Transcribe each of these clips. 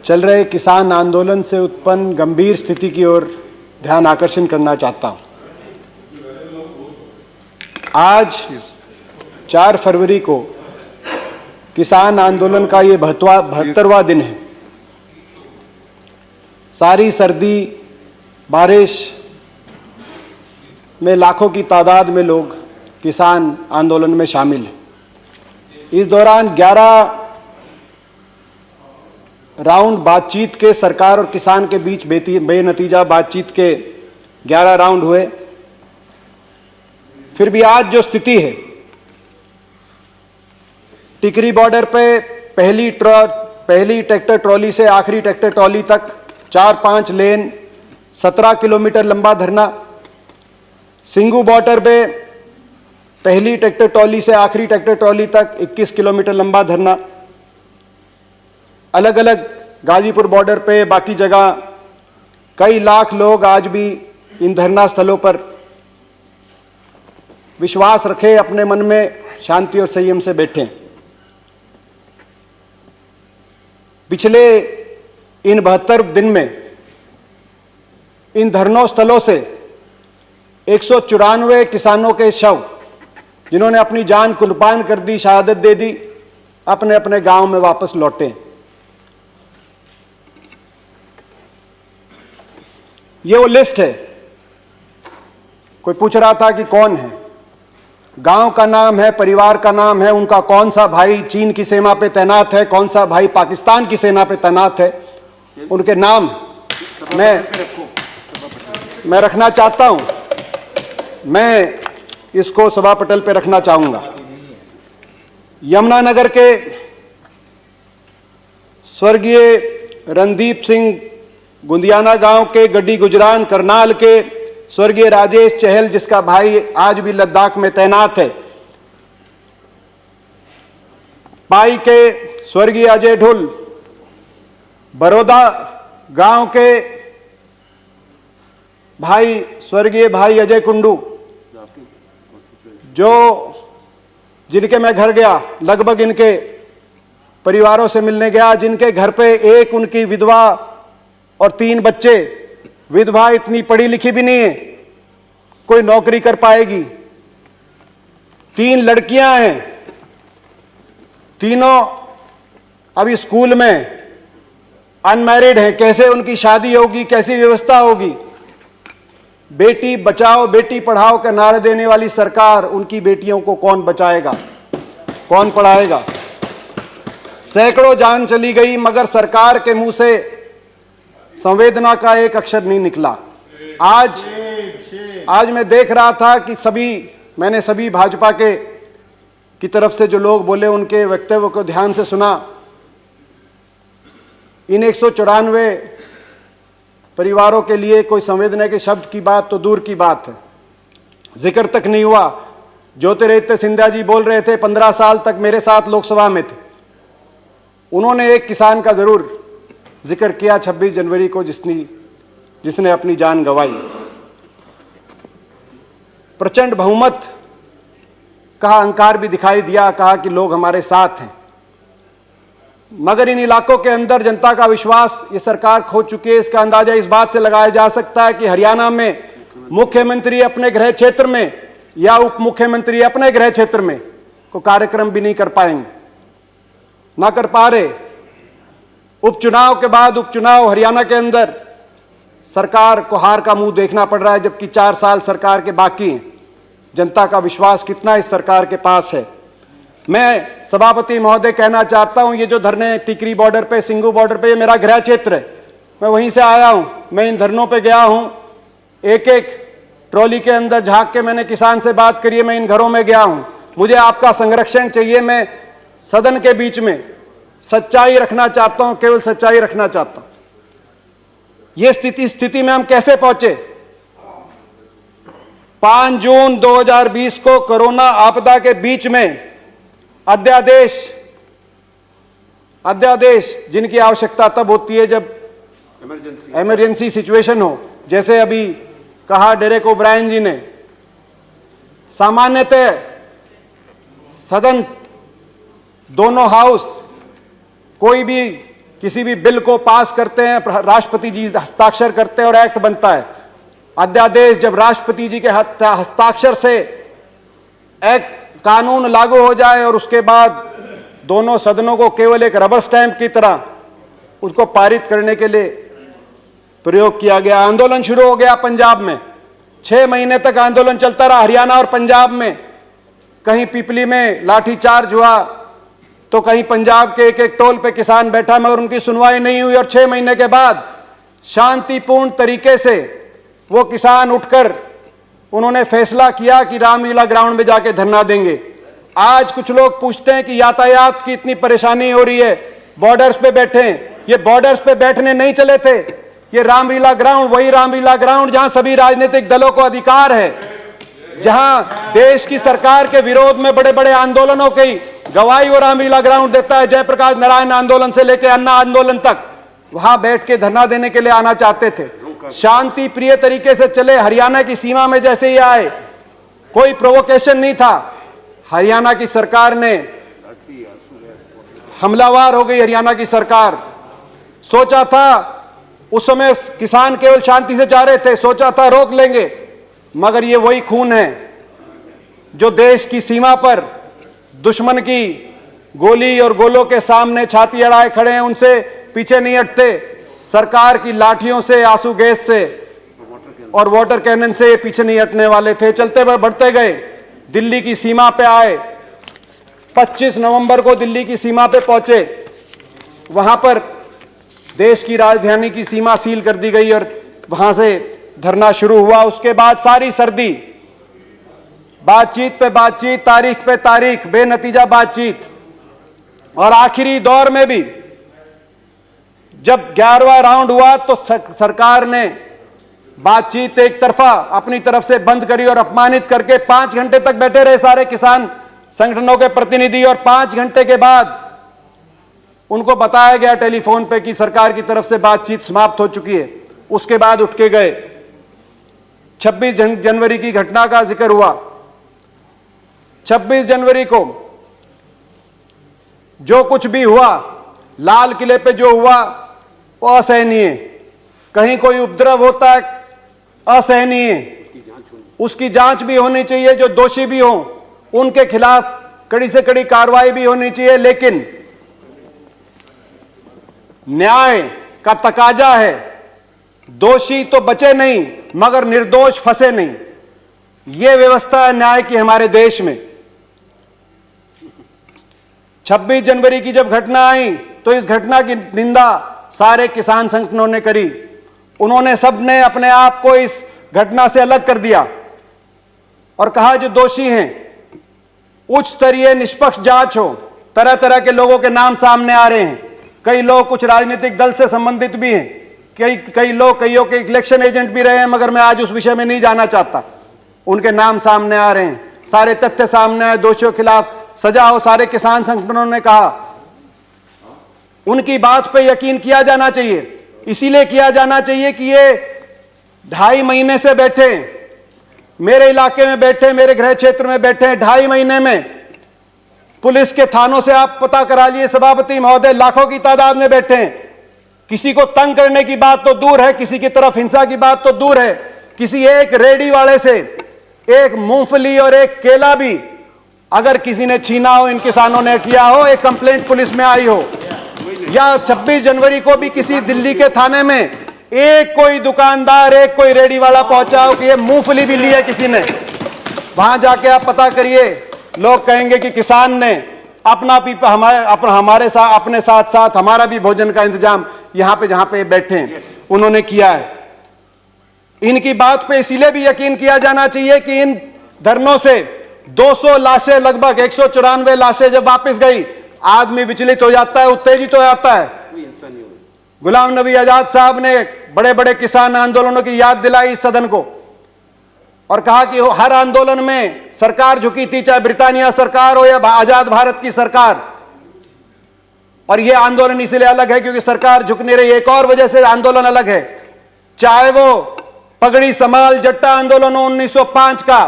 चल रहे किसान आंदोलन से उत्पन्न गंभीर स्थिति की ओर ध्यान आकर्षण करना चाहता हूं। आज 4 फरवरी को किसान आंदोलन का ये 72वां दिन है। सारी सर्दी बारिश में लाखों की तादाद में लोग किसान आंदोलन में शामिल हैं। इस दौरान 11 राउंड बातचीत के सरकार और किसान के बीच बेनतीजा बातचीत के 11 राउंड हुए। फिर भी आज जो स्थिति है, टिकरी बॉर्डर पे पहली ट्रैक्टर ट्रॉली से आखिरी ट्रैक्टर ट्रॉली तक 4-5 लेन 17 किलोमीटर लंबा धरना। सिंगू बॉर्डर पे पहली ट्रैक्टर ट्रॉली से आखिरी ट्रैक्टर ट्रॉली तक 21 किलोमीटर लंबा धरना। अलग अलग गाजीपुर बॉर्डर पे बाकी जगह कई लाख लोग आज भी इन धरना स्थलों पर विश्वास रखे, अपने मन में शांति और संयम से बैठे। पिछले इन 72 दिन में इन धरनों स्थलों से 194 किसानों के शव, जिन्होंने अपनी जान कुर्बान कर दी, शहादत दे दी, अपने अपने गांव में वापस लौटे। ये वो लिस्ट है। कोई पूछ रहा था कि कौन है, गांव का नाम है, परिवार का नाम है, उनका कौन सा भाई चीन की सीमा पे तैनात है, कौन सा भाई पाकिस्तान की सेना पे तैनात है, उनके नाम मैं रखना चाहता हूं। मैं इसको सभा पटल पे रखना चाहूंगा। यमुनानगर के स्वर्गीय रणदीप सिंह गुंदियाना गांव के गड्डी गुजरान, करनाल के स्वर्गीय राजेश चहल, जिसका भाई आज भी लद्दाख में तैनात है, पाई के स्वर्गीय अजय ढुल, बरोदा गांव के भाई स्वर्गीय भाई अजय कुंडू, जिनके मैं घर गया, लगभग इनके परिवारों से मिलने गया, जिनके घर पे एक उनकी विधवा और 3 बच्चे। विधवा इतनी पढ़ी लिखी भी नहीं है, कोई नौकरी कर पाएगी। 3 लड़कियां हैं, तीनों अभी स्कूल में अनमैरिड हैं। कैसे उनकी शादी होगी, कैसी व्यवस्था होगी? बेटी बचाओ बेटी पढ़ाओ का नारा देने वाली सरकार, उनकी बेटियों को कौन बचाएगा, कौन पढ़ाएगा? सैकड़ों जान चली गई, मगर सरकार के मुंह से संवेदना का एक अक्षर नहीं निकला। आज मैं देख रहा था कि मैंने सभी भाजपा की तरफ से जो लोग बोले, उनके वक्तव्य को ध्यान से सुना। इन 194 परिवारों के लिए कोई संवेदना के शब्द की बात तो दूर की बात है, जिक्र तक नहीं हुआ। ज्योतिरादित्य सिंधिया जी बोल रहे थे, 15 साल तक मेरे साथ लोकसभा में थे, उन्होंने एक किसान का जरूर जिक्र किया 26 जनवरी को, जिसने अपनी जान गंवाई। प्रचंड बहुमत का अहंकार भी दिखाई दिया, कहा कि लोग हमारे साथ हैं, मगर इन इलाकों के अंदर जनता का विश्वास ये सरकार खो चुकी है। इसका अंदाजा इस बात से लगाया जा सकता है कि हरियाणा में मुख्यमंत्री अपने गृह क्षेत्र में या उप मुख्यमंत्री अपने गृह क्षेत्र में को कार्यक्रम भी नहीं कर पाएंगे, ना कर पा रहे। उपचुनाव के बाद उपचुनाव हरियाणा के अंदर सरकार को हार का मुंह देखना पड़ रहा है, जबकि 4 साल सरकार के बाकी हैं। जनता का विश्वास कितना इस सरकार के पास है? मैं सभापति महोदय कहना चाहता हूं, ये जो धरने टिकरी बॉर्डर पे, सिंगू बॉर्डर पे, ये मेरा गृह क्षेत्र है, मैं वहीं से आया हूं। मैं इन धरनों पे गया हूं, एक एक ट्रॉली के अंदर झांक के मैंने किसान से बात करी है, मैं इन घरों में गया हूं। मुझे आपका संरक्षण चाहिए। मैं सदन के बीच में सच्चाई रखना चाहता हूं, केवल सच्चाई रखना चाहता हूं। यह स्थिति में हम कैसे पहुंचे? 5 जून 2020 को कोरोना आपदा के बीच में अध्यादेश जिनकी आवश्यकता तब होती है जब इमरजेंसी सिचुएशन हो, जैसे अभी कहा डेरेक ओब्रायन जी ने। सामान्यतः सदन, दोनों हाउस, कोई भी किसी भी बिल को पास करते हैं, राष्ट्रपति जी हस्ताक्षर करते हैं और एक्ट बनता है। अध्यादेश जब राष्ट्रपति जी के हस्ताक्षर से एक्ट कानून लागू हो जाए और उसके बाद दोनों सदनों को केवल एक रबर स्टैंप की तरह उसको पारित करने के लिए प्रयोग किया गया। आंदोलन शुरू हो गया पंजाब में, 6 महीने तक आंदोलन चलता रहा। हरियाणा और पंजाब में कहीं पिपली में लाठीचार्ज हुआ तो कहीं पंजाब के एक एक टोल पे किसान बैठा, मगर उनकी सुनवाई नहीं हुई और 6 महीने के बाद शांतिपूर्ण तरीके से वो किसान उठकर उन्होंने फैसला किया कि रामलीला ग्राउंड में जाके धरना देंगे। आज कुछ लोग पूछते हैं कि यातायात की इतनी परेशानी हो रही है, बॉर्डर्स पे बैठे हैं। ये बॉर्डर्स पे बैठने नहीं चले थे, ये रामलीला ग्राउंड वही रामलीला ग्राउंड जहां सभी राजनीतिक दलों को अधिकार है, जहां देश की सरकार के विरोध में बड़े बड़े आंदोलनों की गवाही वो रामलीला ग्राउंड देता है। जयप्रकाश नारायण आंदोलन से लेकर अन्ना आंदोलन तक वहां बैठ के धरना देने के लिए आना चाहते थे। शांति प्रिय तरीके से चले। हरियाणा की सीमा में जैसे ही आए, कोई प्रोवोकेशन नहीं था। हरियाणा की सरकार ने हमलावर हो गई। हरियाणा की सरकार सोचा था, उस समय किसान केवल शांति से जा रहे थे, सोचा था रोक लेंगे, मगर ये वही खून है जो देश की सीमा पर दुश्मन की गोली और गोलों के सामने छाती अड़ाए खड़े हैं, उनसे पीछे नहीं हटते। सरकार की लाठियों से, आंसू गैस से और वाटर कैनन से पीछे नहीं हटने वाले थे। चलते बढ़ते गए, दिल्ली की सीमा पे आए। 25 नवंबर को दिल्ली की सीमा पे पहुंचे। वहां पर देश की राजधानी की सीमा सील कर दी गई और वहां से धरना शुरू हुआ। उसके बाद सारी सर्दी, बातचीत पे बातचीत, तारीख पे तारीख, बेनतीजा बातचीत। और आखिरी दौर में भी जब 11वां राउंड हुआ तो सरकार ने बातचीत एक तरफा अपनी तरफ से बंद करी और अपमानित करके 5 घंटे तक बैठे रहे सारे किसान संगठनों के प्रतिनिधि। और 5 घंटे के बाद उनको बताया गया टेलीफोन पे कि सरकार की तरफ से बातचीत समाप्त हो चुकी है। उसके बाद उठ के गए। 26 जनवरी की घटना का जिक्र हुआ। 26 जनवरी को जो कुछ भी हुआ, लाल किले पे जो हुआ वो असहनीय। कहीं कोई उपद्रव होता है, असहनीय। उसकी जांच भी होनी चाहिए, जो दोषी भी हों उनके खिलाफ कड़ी से कड़ी कार्रवाई भी होनी चाहिए। लेकिन न्याय का तकाजा है, दोषी तो बचे नहीं मगर निर्दोष फंसे नहीं। यह व्यवस्था है न्याय की हमारे देश में। 26 जनवरी की जब घटना आई तो इस घटना की निंदा सारे किसान संगठनों ने करी। उन्होंने सबने अपने आप को इस घटना से अलग कर दिया और कहा जो दोषी हैं उच्च स्तरीय निष्पक्ष जांच हो। तरह तरह के लोगों के नाम सामने आ रहे हैं। कई लोग कुछ राजनीतिक दल से संबंधित भी हैं, कई लोग कईयों के इलेक्शन एजेंट भी रहे हैं, मगर मैं आज उस विषय में नहीं जाना चाहता। उनके नाम सामने आ रहे हैं, सारे तथ्य सामने आए, दोषियों के खिलाफ सजा हो। सारे किसान संगठनों ने कहा उनकी बात पे यकीन किया जाना चाहिए। इसीलिए किया जाना चाहिए कि ये 2.5 महीने से बैठे, मेरे इलाके में बैठे, मेरे गृह क्षेत्र में बैठे, 2.5 महीने में पुलिस के थानों से आप पता करा लिए सभापति महोदय, लाखों की तादाद में बैठे हैं। किसी को तंग करने की बात तो दूर है, किसी की तरफ हिंसा की बात तो दूर है, किसी एक रेडी वाले से एक मूंगफली और एक केला भी अगर किसी ने छीना हो, इन किसानों ने किया हो, एक कंप्लेंट पुलिस में आई हो, या 26 जनवरी को भी किसी दिल्ली के थाने में एक कोई दुकानदार, एक कोई रेडी वाला पहुंचा हो कि ये मूंगफली भी ली है किसी ने, वहां जाके आप पता करिए। लोग कहेंगे कि किसान ने अपना पीपा हमारे साथ, अपने साथ साथ हमारा भी भोजन का इंतजाम यहां पे जहां पे बैठे हैं उन्होंने किया है। इनकी बात पे इसीलिए भी यकीन किया जाना चाहिए कि इन धरनों से 200 लाशें, लगभग 194 लाशें जब वापस गई, आदमी विचलित हो जाता है, उत्तेजित हो जाता है। गुलाम नबी आजाद साहब ने बड़े बड़े किसान आंदोलनों की याद दिलाई इस सदन को और कहा कि हर आंदोलन में सरकार झुकी थी, चाहे ब्रिटानिया सरकार हो या आजाद भारत की सरकार। और यह आंदोलन इसलिए अलग है क्योंकि सरकार झुक नहीं रही। एक और वजह से आंदोलन अलग है, चाहे वो पगड़ी समाल जट्टा आंदोलन हो 1905 का,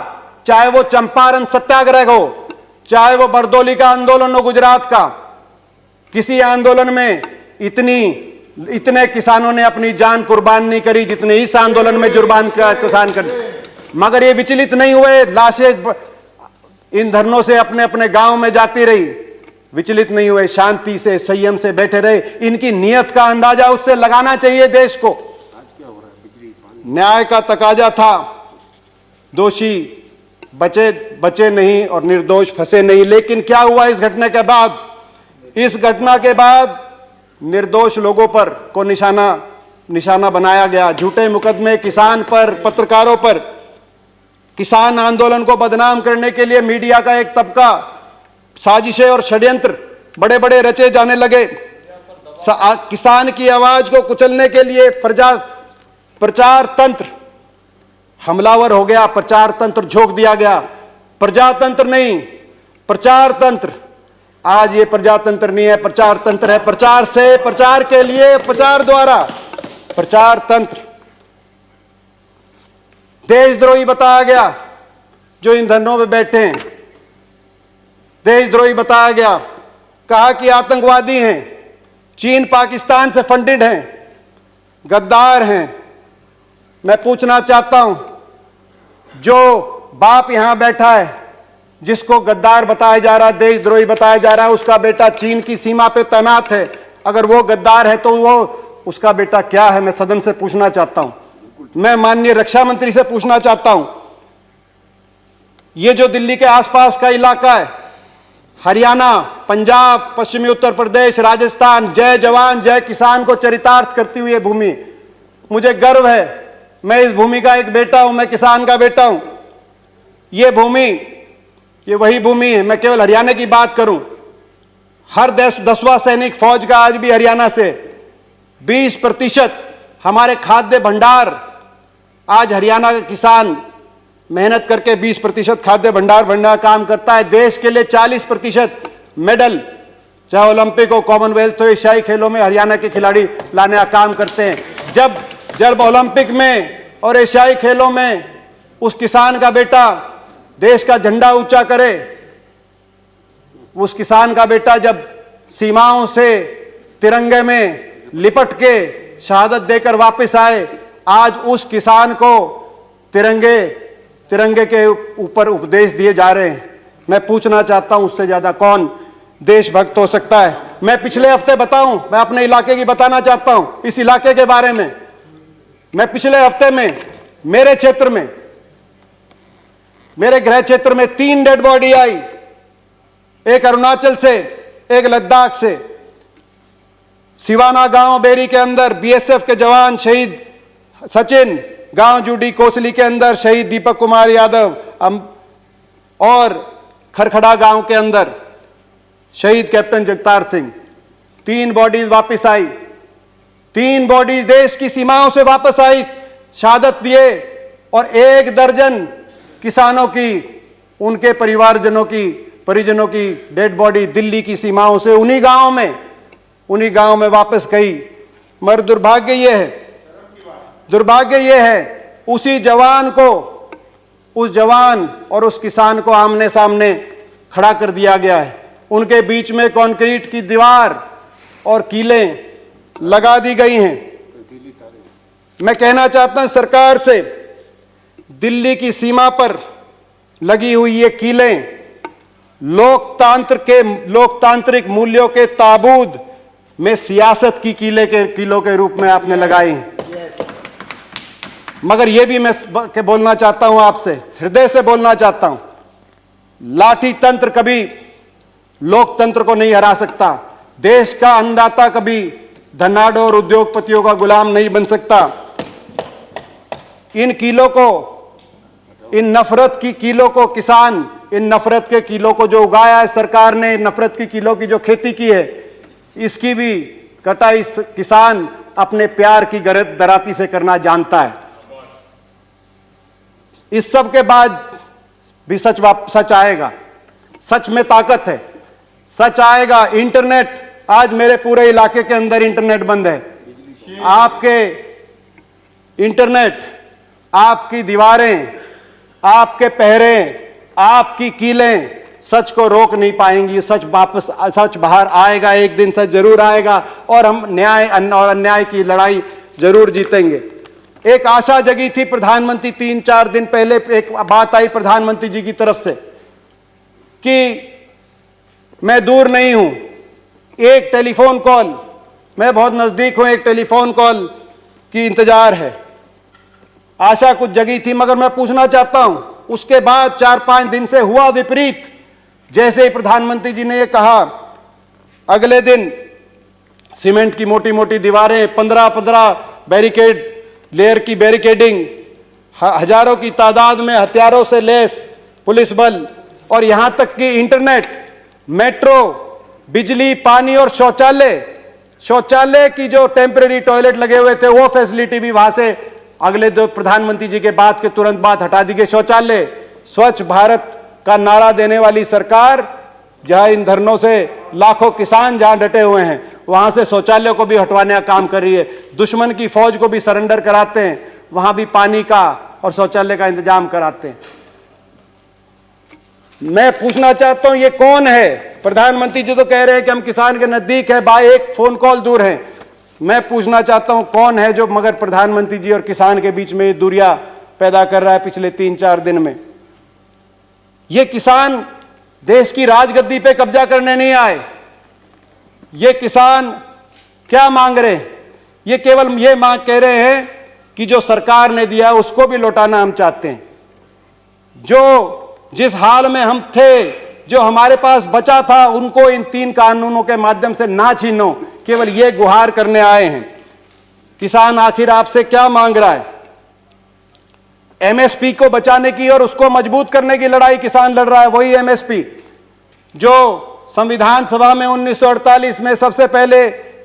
चाहे वो चंपारण सत्याग्रह हो, चाहे वो बरदौली का आंदोलन हो गुजरात का। किसी आंदोलन में इतने किसानों ने अपनी जान कुर्बान नहीं करी जितने इस आंदोलन में जुर्बान का किसान कर, मगर ये विचलित नहीं हुए। लाशें इन धरनों से अपने अपने गांव में जाती रही, विचलित नहीं हुए, शांति से संयम से बैठे रहे। इनकी नीयत का अंदाजा उससे लगाना चाहिए देश को। न्याय का तकाजा था, दोषी बचे नहीं और निर्दोष फंसे नहीं। लेकिन क्या हुआ इस घटना के बाद? इस घटना के बाद निर्दोष लोगों पर को निशाना बनाया गया। झूठे मुकदमे किसान पर, पत्रकारों पर। किसान आंदोलन को बदनाम करने के लिए मीडिया का एक तबका, साजिशें और षड्यंत्र बड़े बड़े रचे जाने लगे। किसान की आवाज को कुचलने के लिए प्रचार तंत्र हमलावर हो गया, प्रचार तंत्र झोंक दिया गया। प्रजातंत्र नहीं, प्रचार तंत्र। आज ये प्रजातंत्र नहीं है, प्रचार तंत्र है। प्रचार से, प्रचार के लिए, प्रचार द्वारा प्रचार तंत्र। देशद्रोही बताया गया जो इन धरनों में बैठे हैं, देशद्रोही बताया गया। कहा कि आतंकवादी हैं, चीन पाकिस्तान से फंडेड हैं, गद्दार हैं। मैं पूछना चाहता हूं, जो बाप यहां बैठा है जिसको गद्दार बताया जा रहा है, देशद्रोही बताया जा रहा है, उसका बेटा चीन की सीमा पे तैनात है। अगर वो गद्दार है तो वो उसका बेटा क्या है? मैं सदन से पूछना चाहता हूं। मैं माननीय रक्षा मंत्री से पूछना चाहता हूं, ये जो दिल्ली के आसपास का इलाका है, हरियाणा, पंजाब, पश्चिमी उत्तर प्रदेश, राजस्थान, जय जवान जय किसान को चरितार्थ करती हुई भूमि, मुझे गर्व है। मैं इस भूमि का एक बेटा हूं, मैं किसान का बेटा हूं। ये भूमि, ये वही भूमि है। मैं केवल हरियाणा की बात करूं, हर 10वां सैनिक फौज का आज भी हरियाणा से। 20% हमारे खाद्य भंडार, आज हरियाणा का किसान मेहनत करके 20% खाद्य भंडार भंडार काम करता है। देश के लिए 40% मेडल, चाहे ओलंपिक हो, कॉमनवेल्थ हो, एशियाई खेलों में हरियाणा के खिलाड़ी लाने का काम करते हैं। जब ओलंपिक में और एशियाई खेलों में उस किसान का बेटा देश का झंडा ऊंचा करे, उस किसान का बेटा जब सीमाओं से तिरंगे में लिपट के शहादत देकर वापस आए, आज उस किसान को तिरंगे के ऊपर उपदेश दिए जा रहे हैं। मैं पूछना चाहता हूं, उससे ज्यादा कौन देशभक्त हो सकता है? मैं पिछले हफ्ते बताऊं, मैं अपने इलाके की बताना चाहता हूं, इस इलाके के बारे में। मैं पिछले हफ्ते में मेरे क्षेत्र में, मेरे गृह क्षेत्र में 3 डेड बॉडी आई, एक अरुणाचल से, एक लद्दाख से। सिवाना गांव बेरी के अंदर बीएसएफ के जवान शहीद सचिन, गांव जूडी कोसली के अंदर शहीद दीपक कुमार यादव, और खरखड़ा गांव के अंदर शहीद कैप्टन जगतार सिंह। 3 बॉडीज वापस आई, 3 बॉडीज देश की सीमाओं से वापस आई, शहादत दिए। और 1 दर्जन किसानों की, उनके परिजनों की डेड बॉडी दिल्ली की सीमाओं से उन्हीं गांव में वापस गई। मगर दुर्भाग्य यह है उसी जवान को, उस जवान और उस किसान को आमने सामने खड़ा कर दिया गया है। उनके बीच में कंक्रीट की दीवार और कीलें लगा दी गई हैं। मैं कहना चाहता हूं सरकार से, दिल्ली की सीमा पर लगी हुई ये कीलें लोकतांत्रिक मूल्यों के ताबूत में सियासत की कीलों के रूप में आपने लगाई हैं। मगर यह भी मैं बोलना चाहता हूं, आपसे हृदय से बोलना चाहता हूं, लाठी तंत्र कभी लोकतंत्र को नहीं हरा सकता। देश का अन्नदाता कभी धनाढ्य और उद्योगपतियों का गुलाम नहीं बन सकता। इन कीलों को, इन नफरत की कीलों को किसान, इन नफरत के कीलों को जो उगाया है सरकार ने, नफरत की कीलों की जो खेती की है, इसकी भी कटाई किसान अपने प्यार की दराती से करना जानता है। इस सब के बाद भी सच आएगा। सच में ताकत है, सच आएगा। इंटरनेट, आज मेरे पूरे इलाके के अंदर इंटरनेट बंद है। आपके इंटरनेट, आपकी दीवारें, आपके पहरे, आपकी कीलें सच को रोक नहीं पाएंगी। सच बाहर आएगा, एक दिन सच जरूर आएगा और हम न्याय और अन्याय की लड़ाई जरूर जीतेंगे। एक आशा जगी थी प्रधानमंत्री 3-4 दिन पहले, एक बात आई प्रधानमंत्री जी की तरफ से कि मैं दूर नहीं हूं, एक टेलीफोन कॉल, मैं बहुत नजदीक हूं, एक टेलीफोन कॉल की इंतजार है। आशा कुछ जगी थी, मगर मैं पूछना चाहता हूं, उसके बाद 4-5 दिन से हुआ विपरीत। जैसे ही प्रधानमंत्री जी ने यह कहा, अगले दिन सीमेंट की मोटी मोटी दीवारें, 15-15 बैरिकेड लेयर की बैरिकेडिंग, हजारों की तादाद में हथियारों से लैस पुलिस बल, और यहां तक कि इंटरनेट, मेट्रो, बिजली, पानी और शौचालय की जो टेम्परेरी टॉयलेट लगे हुए थे, वो फैसिलिटी भी वहां से अगले दो प्रधानमंत्री जी के बाद के तुरंत बाद हटा दी गई। शौचालय, स्वच्छ भारत का नारा देने वाली सरकार, जहां इन धरनों से लाखों किसान जहां डटे हुए हैं, वहां से शौचालय को भी हटवाने का काम कर रही है। दुश्मन की फौज को भी सरेंडर कराते हैं, वहां भी पानी का और शौचालय का इंतजाम कराते हैं। मैं पूछना चाहता हूं, ये कौन है? प्रधानमंत्री जी तो कह रहे हैं कि हम किसान के नजदीक है, बाय एक फोन कॉल दूर हैं। मैं पूछना चाहता हूं, कौन है जो मगर प्रधानमंत्री जी और किसान के बीच में दूरियां पैदा कर रहा है पिछले 3-4 दिन में? ये किसान देश की राजगद्दी पे कब्जा करने नहीं आए। ये किसान क्या मांग रहे हैं? ये केवल ये मांग कह रहे हैं कि जो सरकार ने दिया उसको भी लौटाना हम चाहते हैं। जो जिस हाल में हम थे, जो हमारे पास बचा था, उनको इन 3 कानूनों के माध्यम से ना छीनो, केवल ये गुहार करने आए हैं। किसान आखिर आपसे क्या मांग रहा है? एमएसपी को बचाने की और उसको मजबूत करने की लड़ाई किसान लड़ रहा है। वही एमएसपी जो संविधान सभा में 1948 में सबसे पहले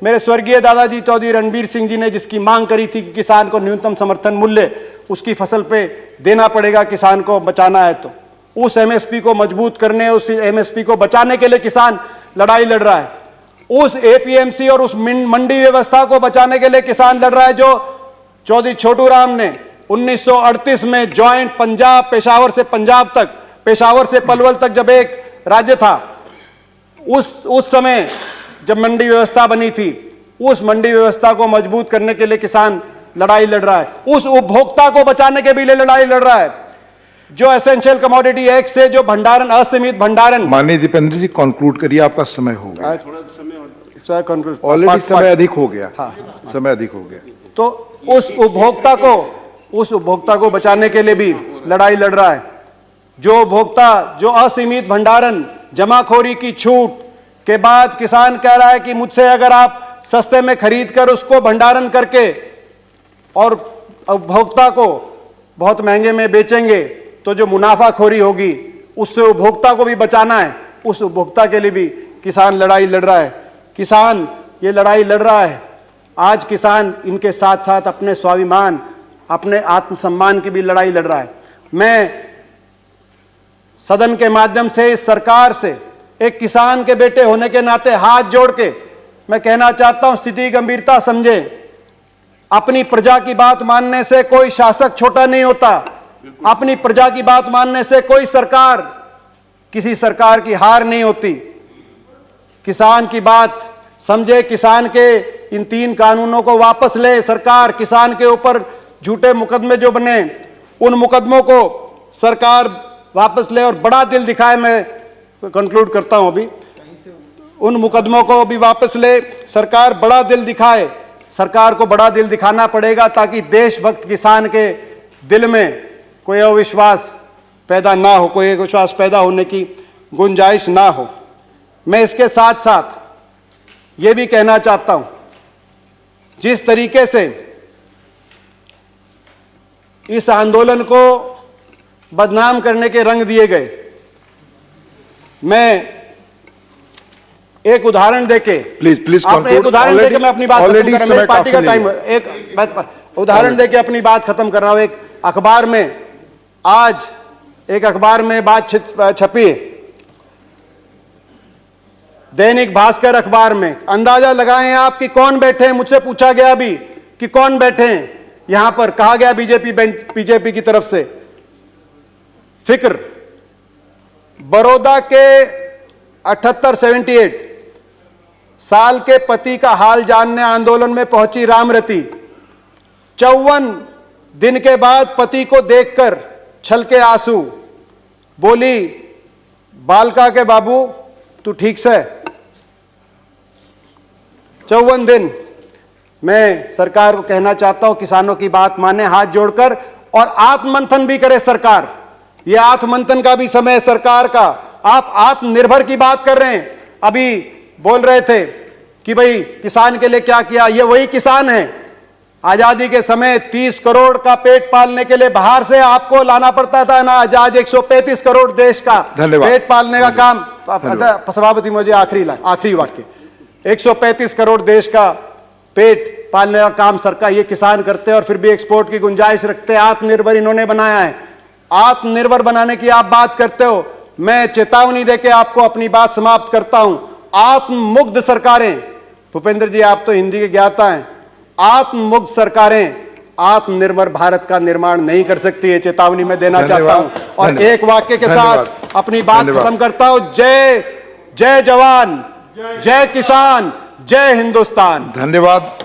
मेरे स्वर्गीय दादाजी चौधरी रणबीर सिंह जी ने जिसकी मांग करी थी कि किसान को न्यूनतम समर्थन मूल्य उसकी फसल पे देना पड़ेगा, किसान को बचाना है, तो उस एमएसपी को मजबूत करने, उस एमएसपी को बचाने के लिए किसान लड़ाई लड़ रहा है। उस एपीएमसी और उस मंडी व्यवस्था को बचाने के लिए किसान लड़ रहा है, जो चौधरी छोटू राम ने 1938 में जॉइंट पंजाब, पेशावर से पंजाब तक, पेशावर से पलवल तक जब एक राज्य था, उस समय जब मंडी व्यवस्था बनी थी, उस मंडी व्यवस्था को मजबूत करने के लिए किसान लड़ाई लड़ रहा है। उस उपभोक्ता को बचाने के भी लिए लड़ाई लड़ रहा है, जो एसेंशियल कमोडिटी एक्ट से जो भंडारण, असीमित भंडारण। माननीय दीपेंद्र जी, कंक्लूड करिए, आपका समय हो गया। ऑलरेडी समय अधिक हो गया। हाँ, समय अधिक हो गया। तो उस उपभोक्ता को बचाने के लिए भी लड़ाई लड़ रहा है। जो उपभोक्ता, जो असीमित भंडारण, जमाखोरी की छूट के बाद किसान कह रहा है कि मुझसे अगर आप सस्ते में खरीद कर उसको भंडारण करके और उपभोक्ता को बहुत महंगे में बेचेंगे, तो जो मुनाफाखोरी होगी उससे उपभोक्ता को भी बचाना है। उस उपभोक्ता के लिए भी किसान लड़ाई लड़ रहा है। किसान ये लड़ाई लड़ रहा है। आज किसान इनके साथ साथ अपने स्वाभिमान, अपने आत्मसम्मान की भी लड़ाई लड़ रहा है। मैं सदन के माध्यम से इस सरकार से एक किसान के बेटे होने के नाते हाथ जोड़ के मैं कहना चाहता हूं, स्थिति की गंभीरता समझें। अपनी प्रजा की बात मानने से कोई शासक छोटा नहीं होता। अपनी प्रजा की बात मानने से कोई सरकार, किसी सरकार की हार नहीं होती। किसान की बात समझे, किसान के इन 3 कानूनों को वापस ले सरकार। किसान के ऊपर झूठे मुकदमे जो बने, उन मुकदमों को सरकार वापस ले और बड़ा दिल दिखाए। मैं कंक्लूड करता हूं अभी। उन मुकदमों को भी वापस ले सरकार, बड़ा दिल दिखाए। सरकार को बड़ा दिल दिखाना पड़ेगा ताकि देशभक्त किसान के दिल में कोई अविश्वास पैदा ना हो, कोई अविश्वास पैदा होने की गुंजाइश ना हो। मैं इसके साथ साथ ये भी कहना चाहता हूं, जिस तरीके से इस आंदोलन को बदनाम करने के रंग दिए गए, मैं एक उदाहरण देके प्लीज एक उदाहरण देके मैं अपनी बात खत्म कर रहा हूं। मेरी पार्टी का टाइम, एक उदाहरण देके अपनी बात खत्म कर रहा हूं। एक अखबार में, आज एक अखबार में बात छपी है, दैनिक भास्कर अखबार में। अंदाजा लगाएं आप कि कौन बैठे हैं। मुझसे पूछा गया अभी कि कौन बैठे हैं यहां पर। कहा गया बीजेपी की तरफ से। फिक्र, बड़ौदा के 78-78 साल के पति का हाल जानने आंदोलन में पहुंची रामरती 54 दिन के बाद पति को देखकर छलके आंसू, बोली, बालका के बाबू तू ठीक से। 54 दिन। मैं सरकार को कहना चाहता हूं, किसानों की बात माने हाथ जोड़कर, और आत्ममंथन भी करे सरकार। यह आत्ममंथन का भी समय है सरकार का। आप आत्मनिर्भर की बात कर रहे हैं, अभी बोल रहे थे कि भाई किसान के लिए क्या किया। ये वही किसान है। आजादी के समय 30 करोड़ का पेट पालने के लिए बाहर से आपको लाना पड़ता था ना, आज 135 करोड़ देश का पेट पालने का काम। सभापति, मुझे आखिरी वाक्य, 135 करोड़ देश का पेट पालने का काम सरकार, ये किसान करते हैं, और फिर भी एक्सपोर्ट की गुंजाइश रखते हैं। आत्मनिर्भर इन्होंने बनाया है। आत्मनिर्भर बनाने की आप बात करते हो। मैं चेतावनी देके आपको अपनी बात समाप्त करता हूं। आत्ममुग्ध सरकारें, भूपेंद्र जी आप तो हिंदी के ज्ञाता हैं, आत्ममुग्ध सरकारें आत्मनिर्भर भारत का निर्माण नहीं कर सकती है। चेतावनी मैं देना चाहता हूं। और एक वाक्य के साथ अपनी बात खत्म करता हूं। जय जय जवान, जय किसान, जय हिंदुस्तान। धन्यवाद।